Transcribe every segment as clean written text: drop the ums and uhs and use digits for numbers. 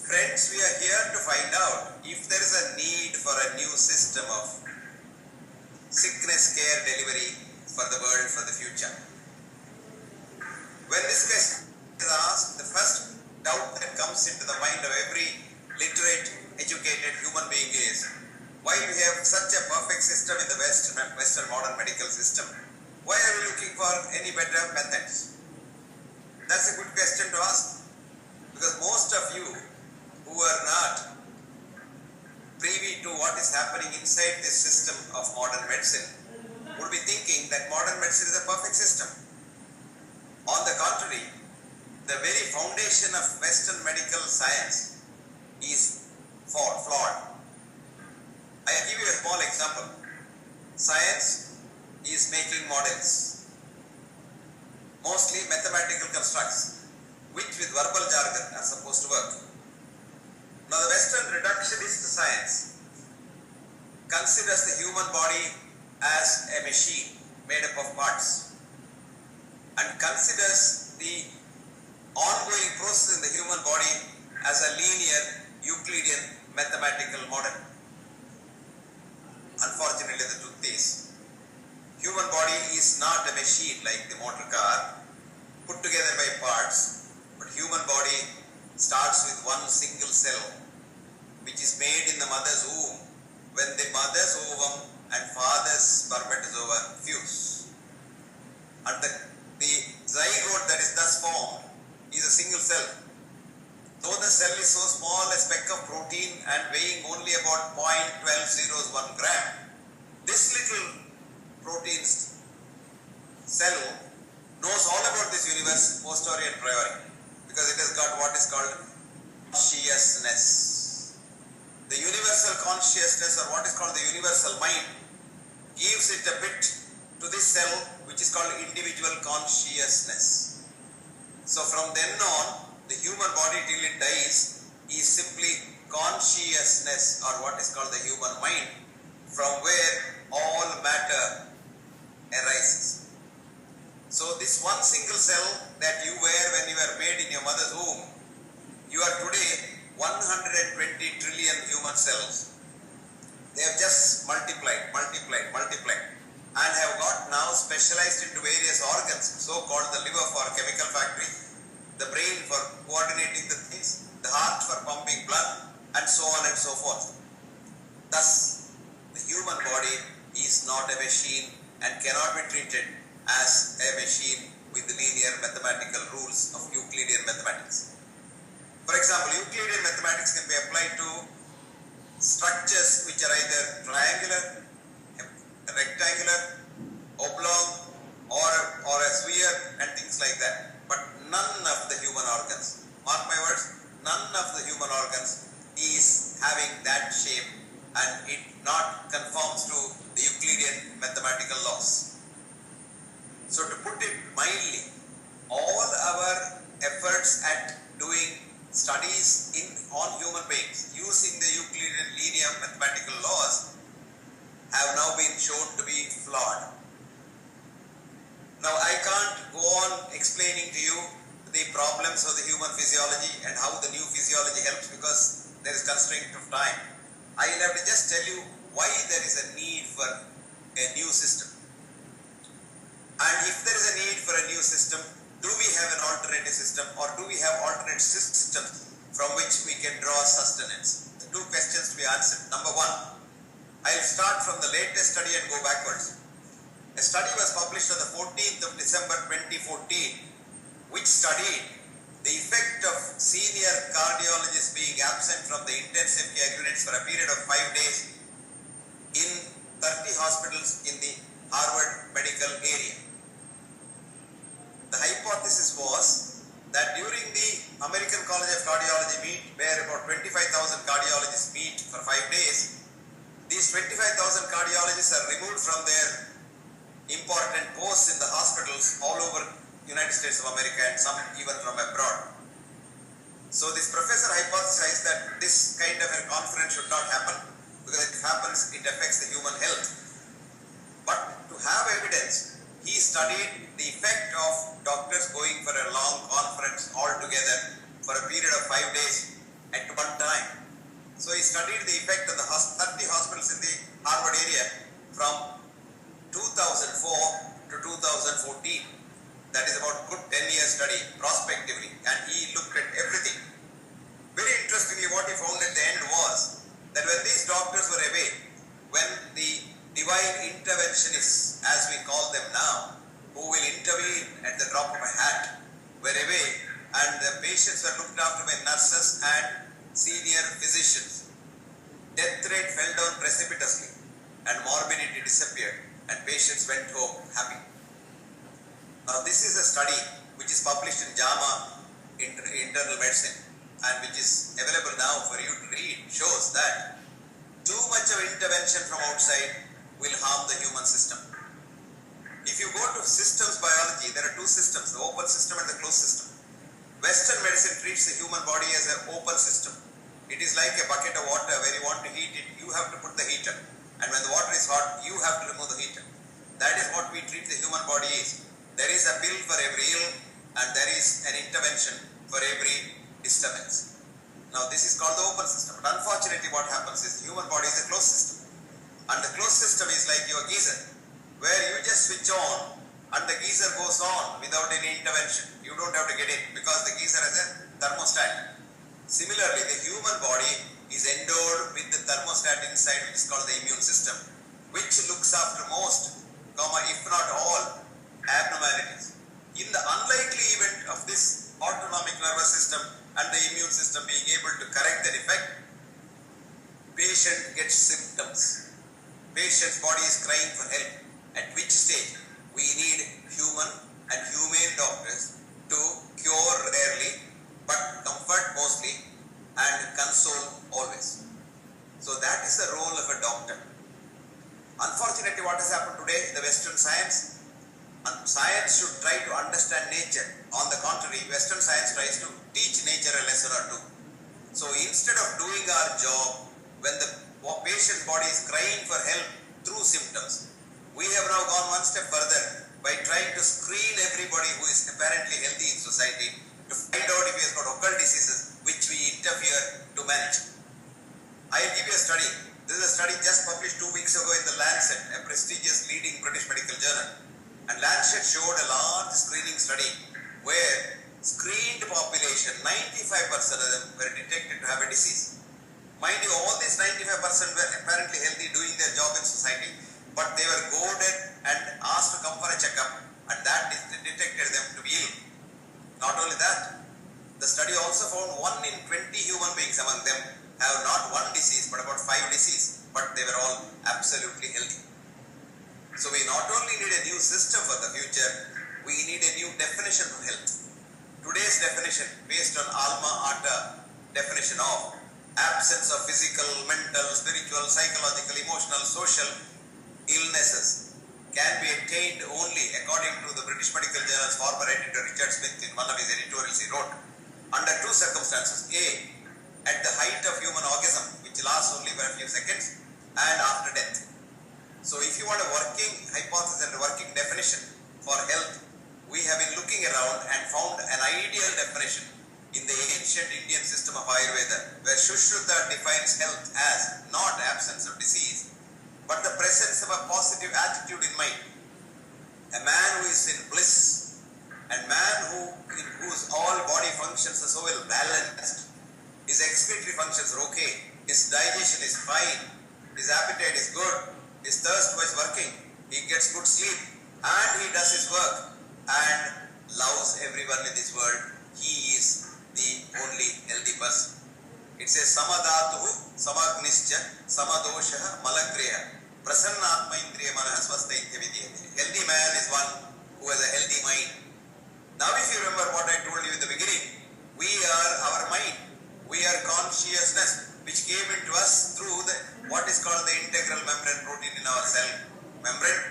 Friends, we are here to find out if there is a need for a new system of sickness care delivery for the world for the future. When this question is asked, the first doubt that comes into the mind of every literate, educated human being is, why do we have such a perfect system in the Western modern medical system? Why are we looking for any better methods? That's a good question to ask, because most of you who are not privy to what is happening inside this system of modern medicine would be thinking that modern medicine is a perfect system. On the contrary, the very foundation of Western medical science is flawed. I give you a small example. Science is making models, mostly mathematical constructs, which with verbal jargon are supposed to work. Now the Western reductionist science considers the human body as a machine made up of parts and considers the ongoing process in the human body as a linear Euclidean mathematical model. Unfortunately, the truth is, human body is not a machine like the motor car put together by parts, but human body starts with one single cell which is made in the mother's womb when the mother's ovum and father's spermatozoa fuse. And the zygote that is thus formed is a single cell. Though the cell is so small, a speck of protein and weighing only about 0.1201 gram, this little protein cell knows all about this universe posteriori and priori, because it has got what is called consciousness. The universal consciousness, or what is called the universal mind, gives it a bit to this cell which is called individual consciousness. So from then on, the human body till it dies is simply consciousness, or what is called the human mind, from where all matter arises. So this one single cell that you were when you were made in your mother's womb, you are today 120 trillion human cells. They have just multiplied and have got now specialized into various organs, so called the liver for chemical factory, the brain for coordinating the things, the heart for pumping blood, and so on and so forth. Thus, the human body is not a machine and cannot be treated as a machine with the linear mathematical rules of Euclidean mathematics. For example, Euclidean mathematics can be applied to structures which are either triangular, rectangular, oblong, or a sphere and things like that. But none of the human organs, mark my words, none of the human organs is having that shape, and it not conforms to the Euclidean mathematical laws. So to put it mildly, all our efforts at doing studies on human beings using the Euclidean linear mathematical laws have now been shown to be flawed. Now I can't go on explaining to you the problems of the human physiology and how the new physiology helps, because there is constraint of time. I will have to just tell you why there is a need for a new system. And if there is a need for a new system, do we have an alternative system, or do we have alternate systems from which we can draw sustenance? The two questions to be answered. Number one, I will start from the latest study and go backwards. A study was published on the 14th of December 2014, which studied the effect of senior cardiologists being absent from the intensive care units for a period of 5 days in 30 hospitals in the Harvard medical area. The hypothesis was that during the American College of Cardiology meet, where about 25,000 cardiologists meet for 5 days, these 25,000 cardiologists are removed from their important posts in the hospitals all over United States of America, and some even from abroad. So this professor hypothesized that this kind of a conference should not happen, because if it happens, it affects the human health. But to have evidence, he studied the effect of doctors going for a long conference all together for a period of 5 days, and to one time. So he studied the effect of the 30 hospitals in the Harvard area from 2004 to 2014. That is about good 10-year study prospectively, and he looked at everything. Very interestingly, what he found at the end was that when these doctors were away, when the divine interventionists, as we call them now, who will intervene at the drop of a hat, were away, and the patients were looked after by nurses and senior physicians, death rate fell down precipitously and morbidity disappeared, and patients went home happy. Now this is a study which is published in JAMA Internal Medicine and which is available now for you to read. Shows that too much of intervention from outside will harm the human system. If you go to systems biology, there are two systems, the open system and the closed system. Western medicine treats the human body as an open system. It is like a bucket of water where you want to heat it, you have to put the heater. And when the water is hot, you have to remove the heater. That is what we treat the human body is. There is a pill for every ill and there is an intervention for every disturbance. Now this is called the open system. But unfortunately what happens is the human body is a closed system. And the closed system is like your geyser, where you just switch on and the geyser goes on without any intervention. You don't have to get in because the geyser has a thermostat. Similarly, the human body is endowed with the thermostat inside, which is called the immune system, which looks after most, if not all, abnormalities. In the unlikely event of this autonomic nervous system and the immune system being able to correct the defect, patient gets symptoms. Patient's body is crying for help. At which stage we need human and humane doctors to cure rarely, but comfort mostly and console always. So that is the role of a doctor. Unfortunately, what has happened today in the Western science, science should try to understand nature. On the contrary, Western science tries to teach nature a lesson or two. So instead of doing our job when the patient's body is crying for help through symptoms, we have now gone one step further by trying to screen everybody who is apparently healthy in society to find out if he has got occult diseases which we interfere to manage. I'll give you a study. This is a study just published 2 weeks ago in the Lancet, a prestigious leading British medical journal. And Lancet showed a large screening study where screened population, 95% of them were detected to have a disease. Mind you, all these 95% were apparently healthy, doing their job in society, but they were goaded and asked to come for a checkup, and that detected them to be ill. Not only that, the study also found 1 in 20 human beings among them have not one disease but about 5 diseases, but they were all absolutely healthy. So we not only need a new system for the future, we need a new definition of health. Today's definition, based on Alma Ata definition of absence of physical, mental, spiritual, psychological, emotional, social illnesses, can be attained only, according to the British Medical Journal's former editor Richard Smith in one of his editorials he wrote, under 2 circumstances. A, at the height of human orgasm, which lasts only for a few seconds, and after death. So if you want a working hypothesis and a working definition for health, we have been looking around and found an ideal definition in the ancient Indian system of Ayurveda, where Sushruta defines health as not absence of disease, but the presence of a positive attitude in mind. A man who is in bliss, and man in whose all body functions are so well balanced, his excretory functions are okay, his digestion is fine, his appetite is good, his thirst was working, he gets good sleep, and he does his work and loves everyone in this world. He is the only healthy person. It says samadhatuhu samagnischa samadoshaha malagriya prasannatma indriya manaha swasthaitya vidyate. Healthy man is one who has a healthy mind. Now if you remember what I told you in the beginning, we are our mind, we are consciousness, which came into us through what is called the integral membrane protein in our cell membrane,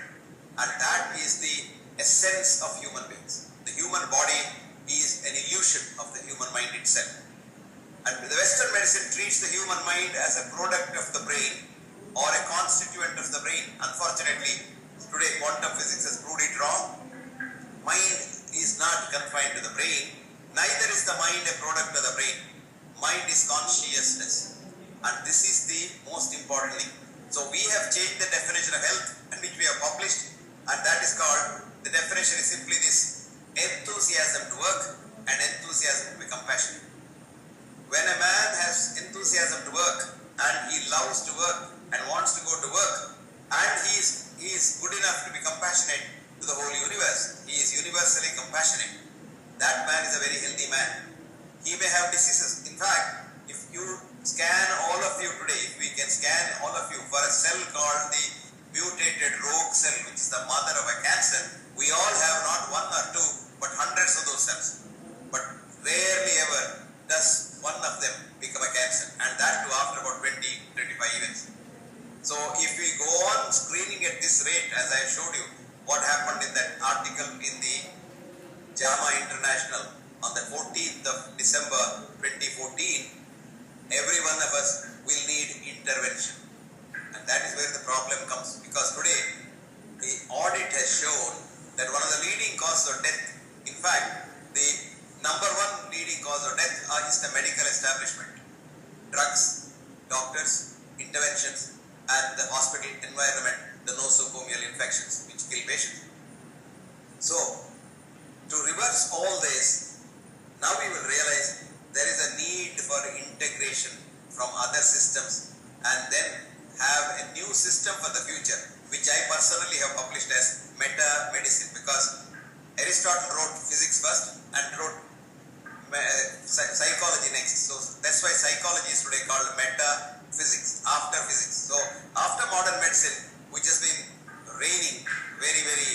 and that is the essence of human beings. The human body is an illusion of the human mind itself. And the Western medicine treats the human mind as a product of the brain or a constituent of the brain. Unfortunately, today quantum physics has proved it wrong. Mind is not confined to the brain, neither is the mind a product of the brain. mind is consciousness. And this is the most important thing. So we have changed the definition of health, and which we have published, and that is called, the definition is simply this: enthusiasm to work and enthusiasm to be compassionate. When a man has enthusiasm to work and he loves to work and wants to go to work, and he is good enough to be compassionate to the whole universe, he is universally compassionate, that man is a very healthy man. He may have diseases. In fact, if you scan all of you today, if we can scan all of you for a cell called the mutated rogue cell, which is the mother of a cancer, we all have not one or two, but hundreds of those cells. But rarely ever does one of them become a cancer, and that too after about 20-25 years. So if we go on screening at this rate, as I showed you, what happened in that article in the JAMA International on the 14th of December 2014, every one of us will need intervention. And that is where the problem comes, because today the audit has shown that one of the leading causes of death, in fact, the number one leading cause of death is the medical establishment. Drugs, doctors, interventions, and the hospital environment, the nosocomial infections which kill patients. So, to reverse all this, now we will realize there is a need for integration from other systems, and then have a new system for the future, which I personally have published as meta-medicine, because Aristotle wrote physics first and wrote psychology next. So that's why psychology is today called metaphysics, after physics. So after modern medicine, which has been reigning very, very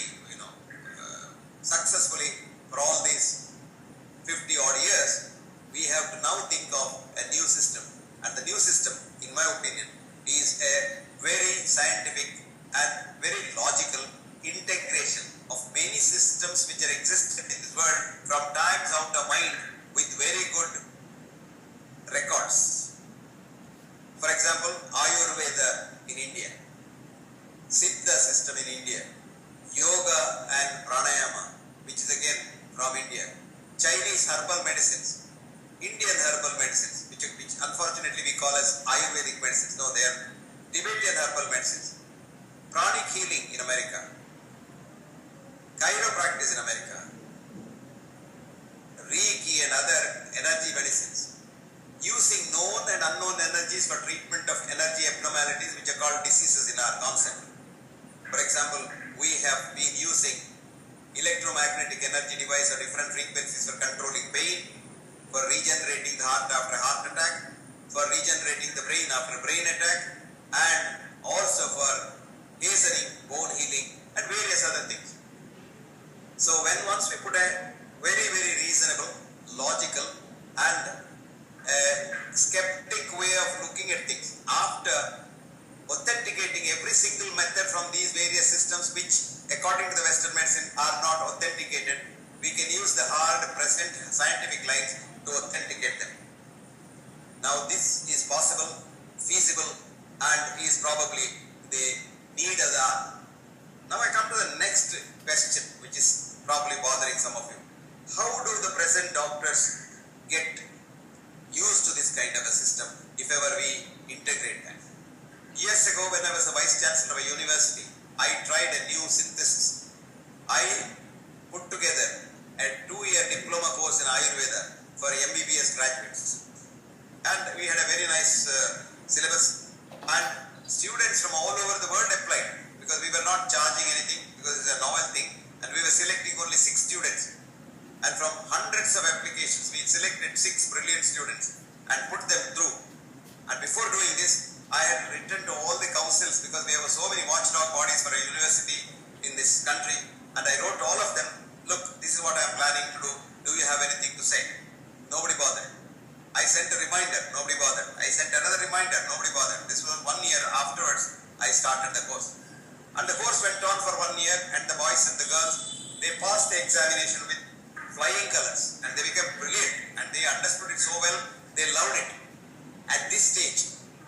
successfully for all these 50 odd years, we have to now think of a new system. And the new system, in my opinion, is a very scientific and very logical integration of many systems which are existed in this world from times out of mind, with very good records. For example, Ayurveda in India, Siddha system in India, Yoga and Pranayama, which is again from India, Chinese herbal medicines, Indian herbal medicines, which unfortunately we call as Ayurvedic medicines. No, they are Tibetan herbal medicines, pranic healing in America, chiropractic in America, Reiki and other energy medicines, using known and unknown energies for treatment of energy abnormalities which are called diseases in our concept. For example, we have been using electromagnetic energy device of different frequencies for controlling pain, for regenerating the heart after heart attack, for regenerating the brain after brain attack, and also for hastening bone healing and various other things. So once we put a very, very reasonable, logical and skeptic way of looking at things, after authenticating every single method from these various systems which according to the Western medicine are not authenticated, we can use the hard present scientific lines to authenticate them. Now this is possible, feasible, and is probably the need of the hour. Now I come to the next question, which is probably bothering some of you. How do the present doctors get used to this kind of a system if ever we integrate that? Years ago, when I was the Vice Chancellor of a university, I tried a new synthesis. I put together a 2-year diploma course in Ayurveda for MBBS graduates. And we had a very nice syllabus, and students from all over the world applied, because we were not charging anything, because it's a novel thing, and we were selecting only 6 students. And from hundreds of applications, we selected 6 brilliant students and put them through. And before doing this, I had written to all the councils, because we have so many watchdog bodies for a university in this country, and I wrote to all of them, look, this is what I am planning to do. Do you have anything to say? Nobody bothered. I sent a reminder, nobody bothered. I sent another reminder, nobody bothered. This was 1 year afterwards, I started the course. And the course went on for 1 year, and the boys and the girls, they passed the examination with flying colors, and they became brilliant, and they understood it so well, they loved it. At this stage,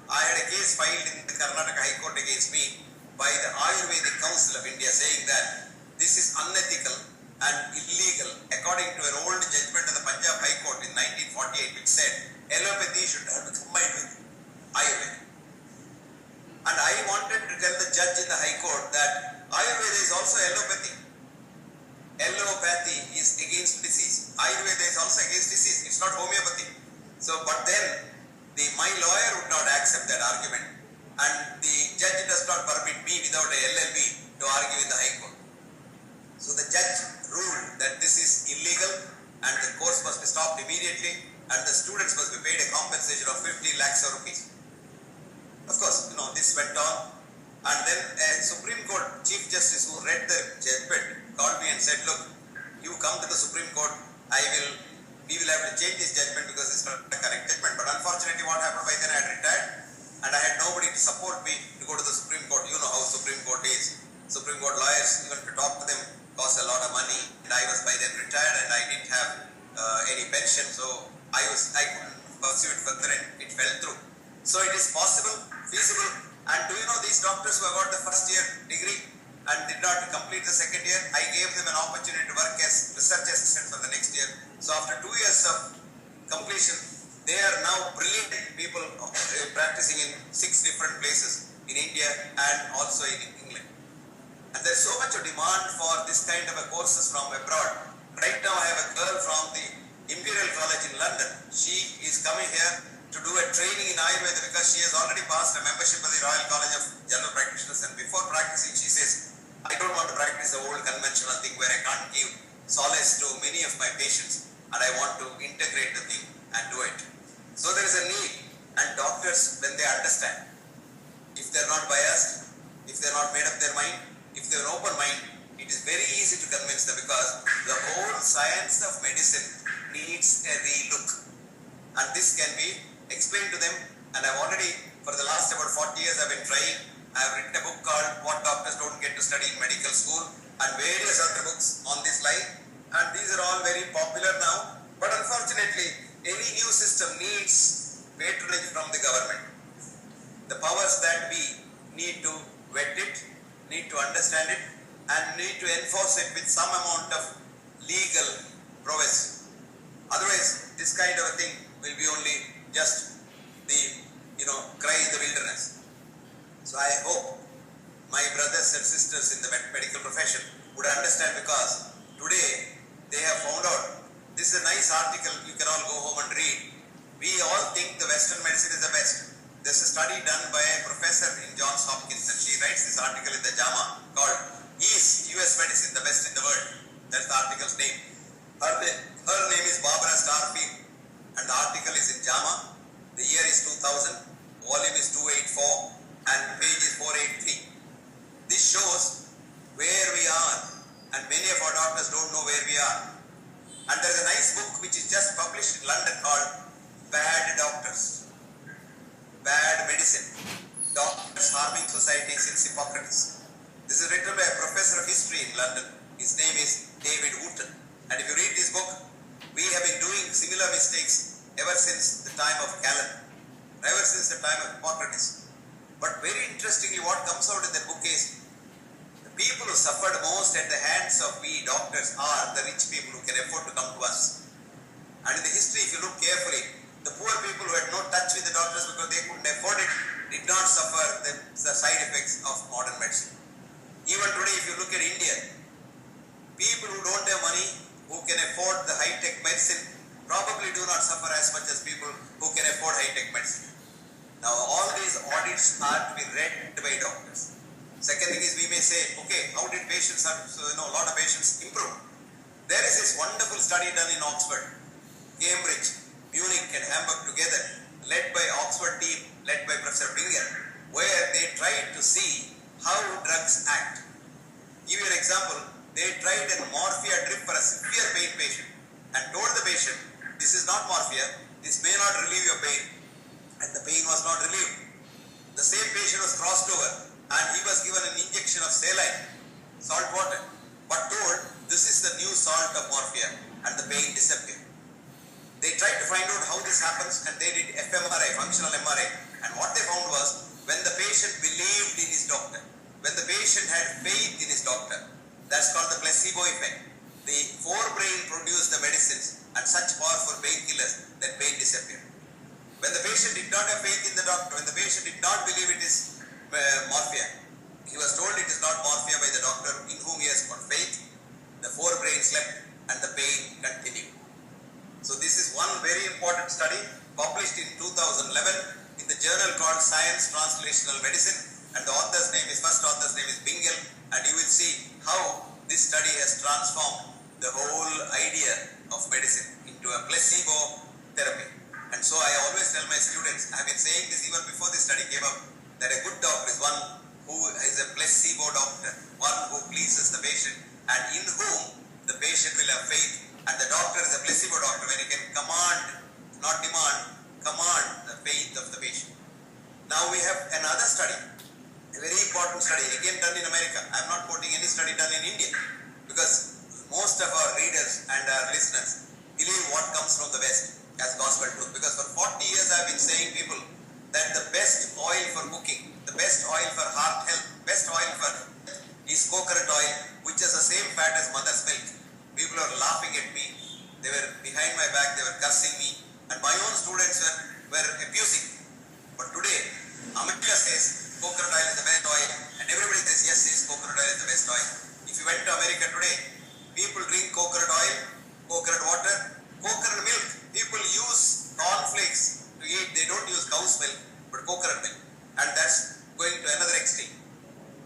I had a case filed in the Karnataka High Court against me by the Ayurvedic Council of India, saying that this is unethical and illegal according to an old judgment of the Punjab High Court in 1948, which said a allopathy should have to combine with Ayurveda. And I wanted to tell the judge in the High Court that Ayurveda is also allopathy. Allopathy is against disease. Ayurveda is also against disease. It's not homeopathy. So, but then my lawyer would not accept that argument, and the judge does not permit me without a LLB to argue in the High Court. So the judge ruled that this is illegal and the course must be stopped immediately, and the students must be paid a compensation of 50 lakhs of rupees. Of course, this went on, and then a Supreme Court Chief Justice who read the judgment called me and said, look, you come to the Supreme Court, we will have to change this judgment because it's not a correct judgment. But unfortunately what happened, by then I had retired and I had nobody to support me to go to the Supreme Court. You know how Supreme Court is. Supreme Court lawyers, even to talk to them cost a lot of money, and I was by then retired and I didn't have any pension, so I couldn't pursue it further and it fell through. So it is possible, feasible, and do you know these doctors who have got the first year degree and did not complete the second year, I gave them an opportunity to work as research assistant for the next year. So after 2 years of completion, they are now brilliant people practicing in 6 different places in India and also in England. And there is so much of demand for this kind of courses from abroad. Right now I have a girl from the Imperial College in London. She is coming here to do a training in Ayurveda because she has already passed a membership of the Royal College of General Practitioners, and before practicing she says, I don't want to practice the old conventional thing where I can't give solace to many of my patients, and I want to integrate the thing and do it. So there is a need, and doctors, when they understand, if they are not biased, if they are not made up their mind, if they are open mind, it is very easy to convince them because the whole science of medicine needs a relook, and this can be explained to them. And I've already, for the last about 40 years, I've been trying. I've written a book called What Doctors Don't Get to Study in Medical School and various other books on this line, and these are all very popular now. But unfortunately, any new system needs patronage from the government. The powers that be need to vet it, need to understand it, and need to enforce it with some amount of legal prowess. Otherwise, this kind of a thing will be only just the, cry in the wilderness. So I hope my brothers and sisters in the medical profession would understand, because today they have found out, this is a nice article you can all go home and read. We all think the Western medicine is the best. There's a study done by a professor in Johns Hopkins, and she writes this article in the JAMA called Is US Medicine the Best in the World? That's the article's name. Her name is Barbara Starfield, and the article is in JAMA. The year is 2000, volume is 284, and page is 483. This shows where we are, and many of our doctors don't know where we are. And there is a nice book which is just published in London called Bad Doctors, Bad Medicine, Doctors Harming Society since Hippocrates. This is written by a professor of history in London. His name is David Wooten. And if you read this book, we have been doing similar mistakes ever since the time of Galen, ever since the time of Hippocrates. But very interestingly, what comes out in the book is the people who suffered most at the hands of we doctors are the rich people who can afford to come to us. And in the history, if you look carefully, the poor people who had no touch with the doctors because they couldn't afford it did not suffer the side effects of modern medicine. Even today, if you look at India, people who don't have money, who can afford the high-tech medicine, probably do not suffer as much as people who can afford high-tech medicine. Now, all these audits are to be read by doctors. Second thing is, we may say, okay, how did patients, a lot of patients improve? There is this wonderful study done in Oxford, Cambridge, Munich and Hamburg together, led by Oxford team, led by Professor Binger, where they tried to see how drugs act. Give you an example, they tried a morphia drip for a severe pain patient and told the patient, this is not morphia, this may not relieve your pain, and the pain was not relieved. The same patient was crossed over and he was given an injection of saline, salt water, but told this is the new salt of morphia, and the pain disappeared. They tried to find out how this happens, and they did fMRI, functional MRI, and what they found was when the patient believed in his doctor, when the patient had faith in his doctor, that's called the placebo effect. The forebrain produced the medicines and such powerful painkillers that pain disappeared. patient did not have faith in the doctor, when the patient did not believe it is morphia, he was told it is not morphia by the doctor in whom he has got faith, the forebrain slept and the pain continued. So this is one very important study published in 2011 in the journal called Science Translational Medicine, and the first author's name is Bingle, and you will see how this study has transformed the whole idea of medicine into a placebo therapy. And so I always tell my students, I have been saying this even before this study came up, that a good doctor is one who is a placebo doctor, one who pleases the patient and in whom the patient will have faith. And the doctor is a placebo doctor when he can command, not demand, command the faith of the patient. Now we have another study, a very important study, again done in America. I am not quoting any study done in India, because most of our readers and our listeners believe what comes from the West as gospel truth. Because for 40 years I have been saying people that the best oil for cooking, the best oil for heart health, best oil for is coconut oil, which has the same fat as mother's milk. People are laughing at me. They were behind my back, they were cursing me, and my own students were abusing. But today, America says coconut oil is the best oil, and everybody says yes, coconut oil is the best oil. If you went to America today, people drink coconut oil, coconut water, coconut milk. People use cornflakes to eat. They don't use cow's milk, but coconut milk, and that's going to another extreme.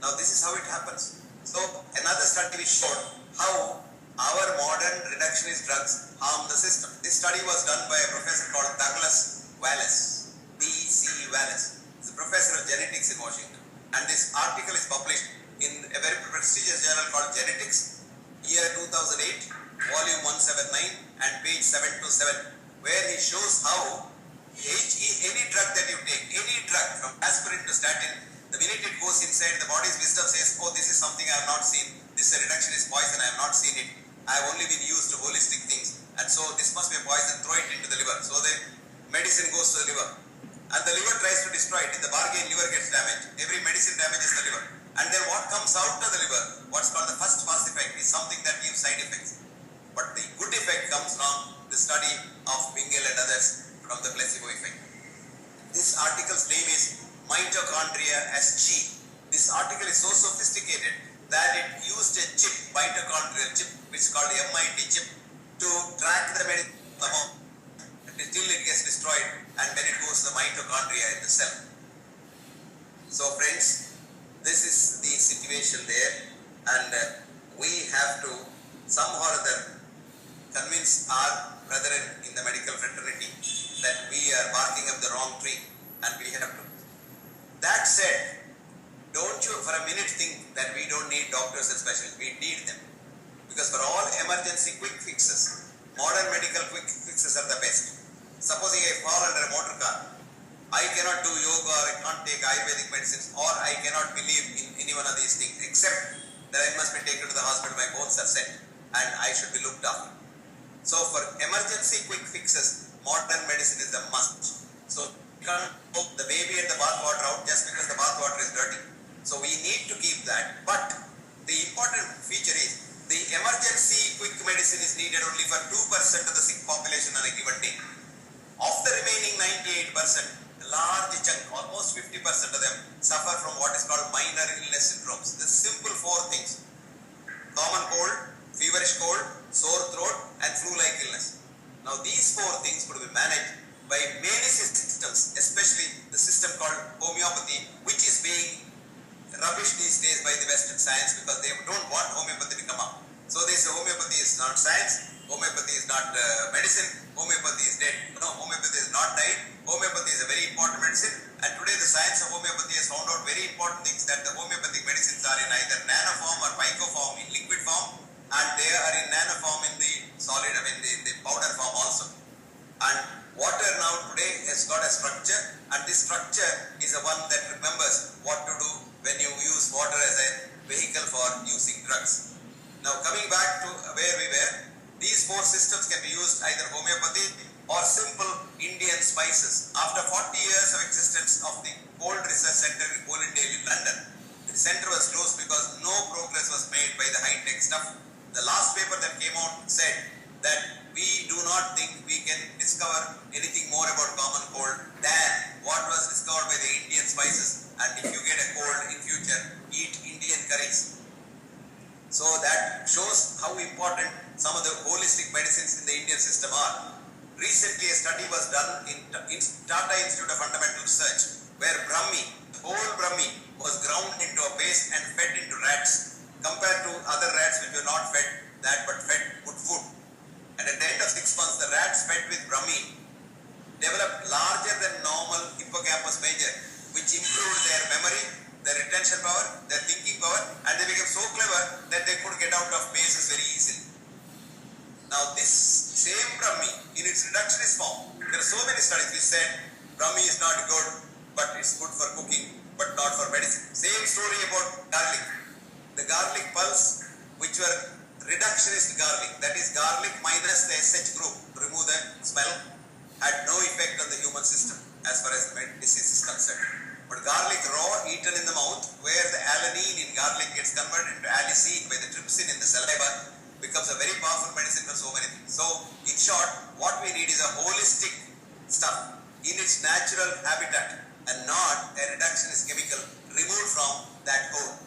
Now this is how it happens. So another study showed how our modern reductionist drugs harm the system. This study was done by a professor called Douglas Wallace, D.C. Wallace. He's a professor of genetics in Washington. And this article is published in a very prestigious journal called Genetics, year 2008, volume 179 and page 727, where he shows how any drug that you take, any drug from aspirin to statin, the minute it goes inside, the body's wisdom says, oh, this is something I have not seen. This is a reductionist poison, I have not seen it. I have only been used to holistic things. And so this must be a poison, throw it into the liver. So the medicine goes to the liver. And the liver tries to destroy it. In the bargain, liver gets damaged. Every medicine damages the liver. And then what comes out of the liver, what's called the first pass effect, is something that gives side effects. But the good effect comes from the study of Bingle and others from the placebo effect. This article's name is Mitochondria as Chi. This article is so sophisticated that it used a chip, mitochondrial chip, which is called the MIT chip, to track the medicine until it gets destroyed and when it goes to the mitochondria in the cell. So friends, this is the situation there, and we have to somehow or other convince our brethren in the medical fraternity that we are barking up the wrong tree and we have to. That said, don't you for a minute think that we don't need doctors and specialists. We need them. Because for all emergency quick fixes, modern medical quick fixes are the best. Supposing I fall under a motor car, I cannot do yoga, or I can't take Ayurvedic medicines, or I cannot believe in any one of these things, except that I must be taken to the hospital, my bones are set, and I should be looked after. So for emergency quick fixes, modern medicine is the must. So you can't put the baby and the bathwater out just because the bathwater is dirty. So we need to keep that. But the important feature is the emergency quick medicine is needed only for 2% of the sick population on a given day. Of the remaining 98%, a large chunk, almost 50% of them, suffer from what is called minor illness syndromes. The simple 4 things: common cold, feverish cold, sore throat, and flu-like illness. Now these 4 things could be managed by many systems, especially the system called homeopathy, which is being rubbish these days by the Western science because they don't want homeopathy to come up. So they say homeopathy is not science, homeopathy is not medicine, homeopathy is dead. No, homeopathy is not died. Homeopathy is a very important medicine, and today the science of homeopathy has found out very important things, that the homeopathic medicines are in either nanoform or picoform in liquid form, and they are in nanoform in the solid, in the powder form also. And water now today has got a structure, and this structure is the one that remembers what to do when you use water as a vehicle for using drugs. Now coming back to where we were, these 4 systems can be used either homeopathy or simple Indian spices. After 40 years of existence of the Cold Research Center in Colindale in London, the center was closed because no progress was made by the high-tech stuff. The last paper that came out said that we do not think we can discover anything more about common cold than what was discovered by the Indian spices. And if you get a cold in future, eat Indian curries. So that shows how important some of the holistic medicines in the Indian system are. Recently a study was done in Tata Institute of Fundamental Research where Brahmi, whole Brahmi was ground into a paste and fed into rats compared to other rats which were not fed that but fed good food. And at the end of 6 months, the rats fed with Brahmi developed larger than normal hippocampus major, which improved their memory, their retention power, their thinking power, and they became so clever that they could get out of mazes very easily. Now this same Brahmi in its reductionist form, there are so many studies which said Brahmi is not good, but it's good for cooking, but not for medicine. Same story about garlic. The garlic pulse, which were reductionist garlic, that is garlic minus the SH group to remove the smell, had no effect on the human system as far as the disease is concerned. But garlic raw eaten in the mouth, where the alanine in garlic gets converted into allicin by the trypsin in the saliva, becomes a very powerful medicine for so many things. So in short, what we need is a holistic stuff in its natural habitat and not a reductionist chemical removed from that code.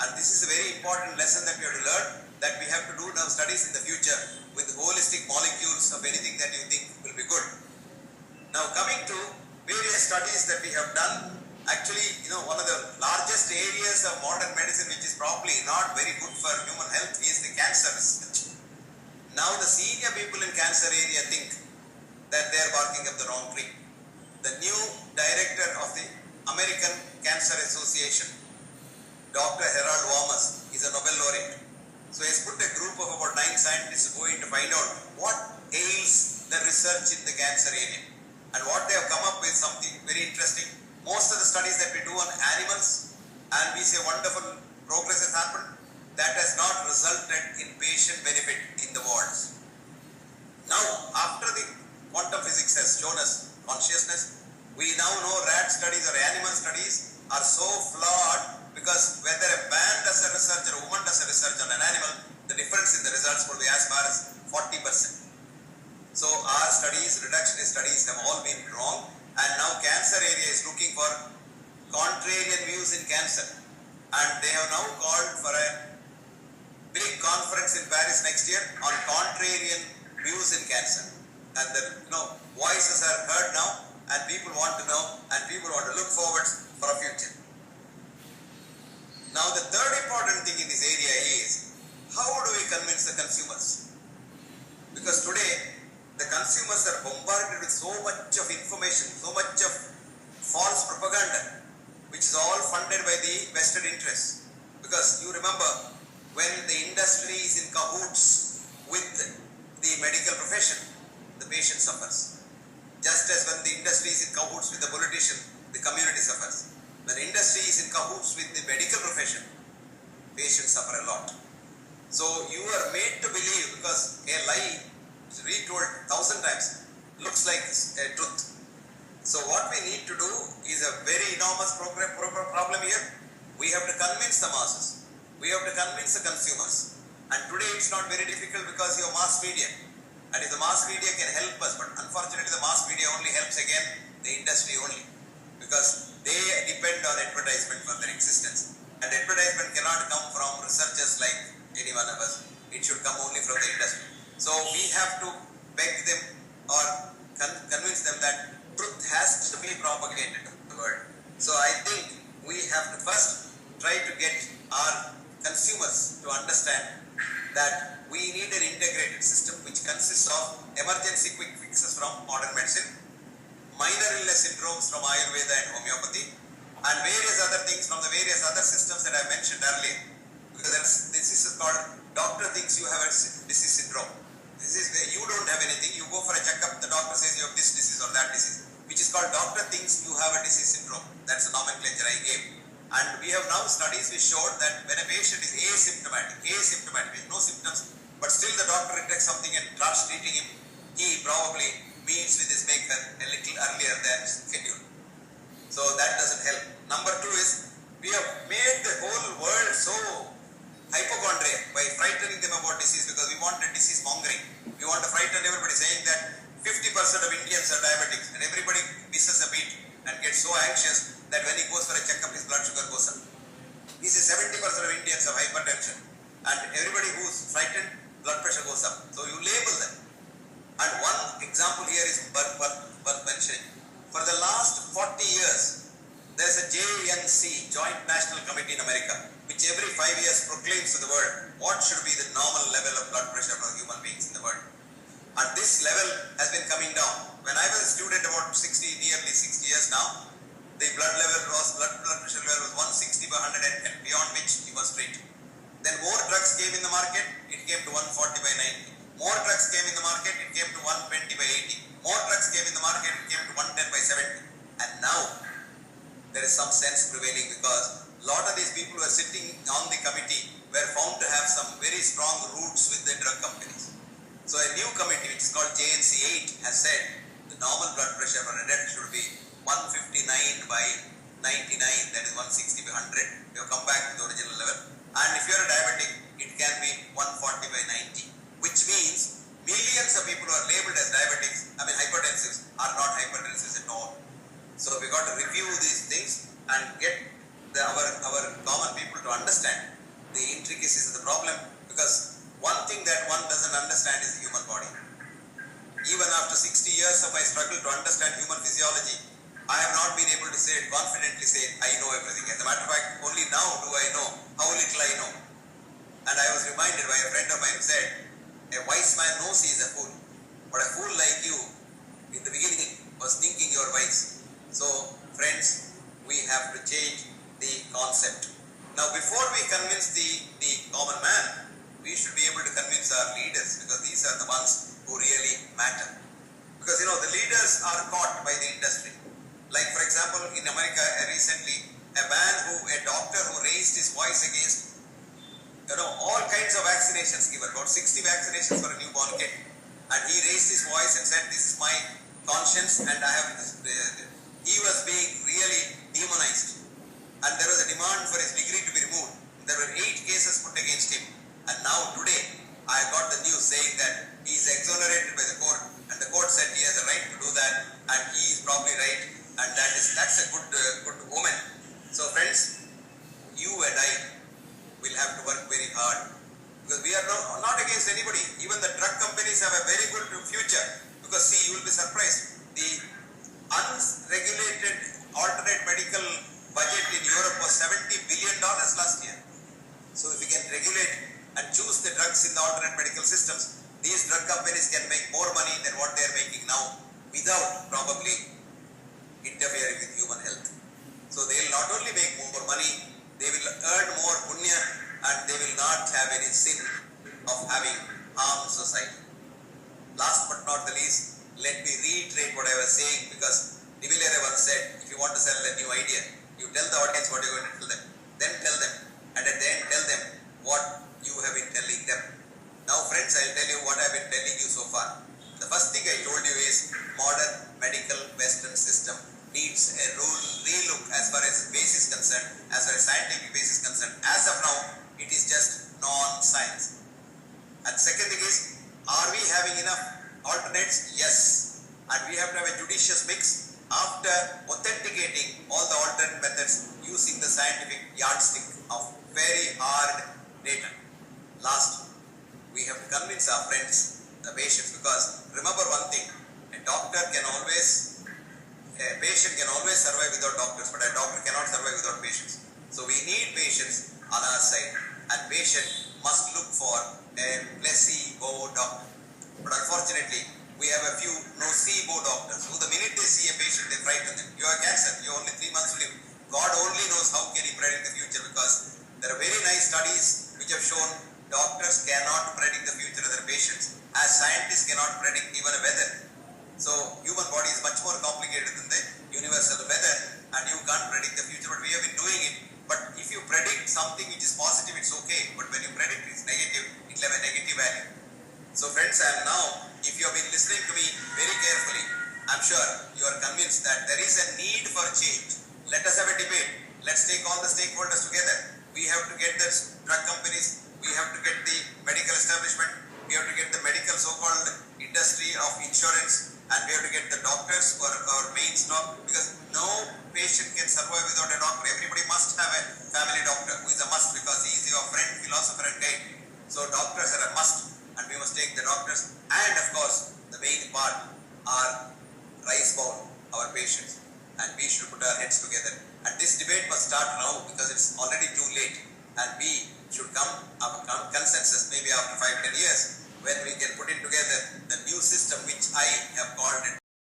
And this is a very important lesson that we have to learn, that we have to do now studies in the future with holistic molecules of anything that you think will be good. Now coming to various studies that we have done, actually, one of the largest areas of modern medicine which is probably not very good for human health is the cancer research. Now the senior people in cancer area think that they are barking up the wrong tree. The new director of the American Cancer Association, Dr. Harold Warmus, is a Nobel laureate. So he has put a group of about 9 scientists going to find out what ails the research in the cancer area. And what they have come up with something very interesting. Most of the studies that we do on animals, and we say wonderful progress has happened, that has not resulted in patient benefit in the wards. Now, after the quantum physics has shown us consciousness, we now know rat studies or animal studies are so flawed, because whether a man does a research or a woman does a research on an animal, the difference in the results will be as far as 40%. So our studies, reductionist studies, have all been wrong, and now cancer area is looking for contrarian views in cancer, and they have now called for a big conference in Paris next year on contrarian views in cancer. And the voices are heard now, and people want to know, and people want to look forward for a future. Now the third important thing in this area is, how do we convince the consumers? Because today the consumers are bombarded with so much of information, so much of false propaganda, which is all funded by the vested interests. Because you remember, when the industry is in cahoots with the medical profession, the patient suffers. Just as when the industry is in cahoots with the politician, the community suffers. When industry is in cahoots with the medical profession, patients suffer a lot. So you are made to believe, because a lie is retold 1,000 times looks like a truth. So what we need to do is a very enormous problem here. We have to convince the masses. We have to convince the consumers. And today it's not very difficult because you have mass media. And if the mass media can help us, but unfortunately the mass media only helps again the industry only, because they depend on advertisement for their existence. And advertisement cannot come from researchers like any one of us. It should come only from the industry. So we have to beg them or convince them that truth has to be propagated to the world. So I think we have to first try to get our consumers to understand that we need an integrated system which consists of emergency quick fixes from modern medicine, minor illness syndromes from Ayurveda and homeopathy, and various other things from the various other systems that I mentioned earlier. Because this is called doctor thinks you have a disease syndrome. This is where you don't have anything. You go for a checkup, the doctor says you have this disease or that disease, which is called doctor thinks you have a disease syndrome. That's the nomenclature I gave. And we have now studies which showed that when a patient is asymptomatic with no symptoms, but still the doctor detects something and starts treating him, he probably meets with his maker a little earlier than scheduled. So that doesn't help. Number 2 is, we have made the whole world so hypochondriac by frightening them about disease, because we want a disease mongering. We want to frighten everybody, saying that 50% of Indians are diabetics, and everybody misses a beat and gets so anxious that when he goes for a checkup, his blood sugar goes up. He says 70% of Indians have hypertension, and everybody who's frightened, blood pressure goes up. So you label them. And one example here is worth mentioning. For the last 40 years, there's a JNC, Joint National Committee in America, which every 5 years proclaims to the world what should be the normal level of blood pressure for human beings in the world. And this level has been coming down. When I was a student about nearly 60 years now, the blood pressure level was 160 by 110, beyond which you must treat. Then more drugs came in the market, it came to 140 by 90. More drugs came in the market, it came to 120 by 80. More drugs came in the market, it came to 110 by 70. And now, there is some sense prevailing, because a lot of these people who are sitting on the committee were found to have some very strong roots with the drug companies. So a new committee, which is called JNC 8, has said the normal blood pressure for an adult should be 159 by 99, that is 160 by 100. You come back to the original level. And if you are a diabetic, it can be 140 by 90, which means millions of people who are labeled as diabetics, hypertensives, are not hypertensives at all. So we got to review these things and get our common people to understand the intricacies of the problem, because one thing that one doesn't understand is the human body. Even after 60 years of my struggle to understand human physiology, I have not been able to confidently say, I know everything. As a matter of fact, only now do I know how little I know. And I was reminded by a friend of mine who said, a wise man knows he is a fool, but a fool like you, in the beginning, was thinking you are wise. So, friends, we have to change the concept. Now, before we convince the common man, we should be able to convince our leaders, because these are the ones who really matter. Because, the leaders are caught by the industry. Like, for example, in America, recently, a doctor who raised his voice against, all kinds of vaccinations given, about 60 vaccinations for a newborn kid. And he raised his voice and said, this is my conscience, and he was being really demonized. And there was a demand for his degree to be removed. There were 8 cases put against him. And now today, I got the news saying that he is exonerated by the court, and the court said he has a right to do that, and he is probably right, and that's a good omen. So friends, you and I will have to work very hard, because we are not against anybody. Even the drug companies have a very good future, because see, you will be surprised. The unregulated alternate medical budget in Europe was $70 billion last year. So if we can regulate and choose the drugs in the alternate medical systems, these drug companies can make more money than what they are making now, without probably interfering with human health. So they will not only make more money, they will earn more punya, and they will not have any sin of having harmed society. Last but not the least, let me reiterate what I was saying, because De Villiers once said, if you want to sell a new idea, you tell the audience what you are going to tell them, then tell them, and at the end tell them what you have been telling them. Now friends, I will tell you what I have been telling you so far. The first thing I told you is modern medical Western system needs a relook as far as base is concerned, as far as scientific base is concerned. As of now, it is just non-science. And second thing is, are we having enough alternates? Yes. And we have to have a judicious mix after authenticating all the alternate methods using the scientific yardstick of very hard data. Last, we have to convince our friends, the patients, because remember one thing, a patient can always survive without doctors, but a doctor cannot survive without patients. So we need patients on our side, and patient must look for a placebo doctor. But unfortunately, we have a few nocebo doctors who the minute they see a patient, they frighten them. You have cancer, you only 3 months to live. God only knows how can he predict the future, because there are very nice studies which have shown doctors cannot predict the future of their patients, as scientists cannot predict even a weather. So human body is much more complicated than the universal weather, and you can't predict the future, but we have been doing it. But if you predict something which is positive, it's okay, but when you predict it's negative, it will have a negative value. So friends, I am now, if you have been listening to me very carefully, I'm sure you are convinced that there is a need for change. Let us have a debate. Let's take all the stakeholders together. We have to get the drug companies, we have to get the medical establishment, we have to get the medical so-called industry of insurance, and we have to get the doctors for our main stock, because no patient can survive without a doctor. Everybody must have a family doctor who is a must, because he is your friend, philosopher and guide. So doctors are a must, and we must take the doctors. And of course, the main part are rice bound, our patients, and we should put our heads together. And this debate must start now, because it's already too late, and we should come consensus maybe after 5-10 years, when we can put in together the new system which I have called it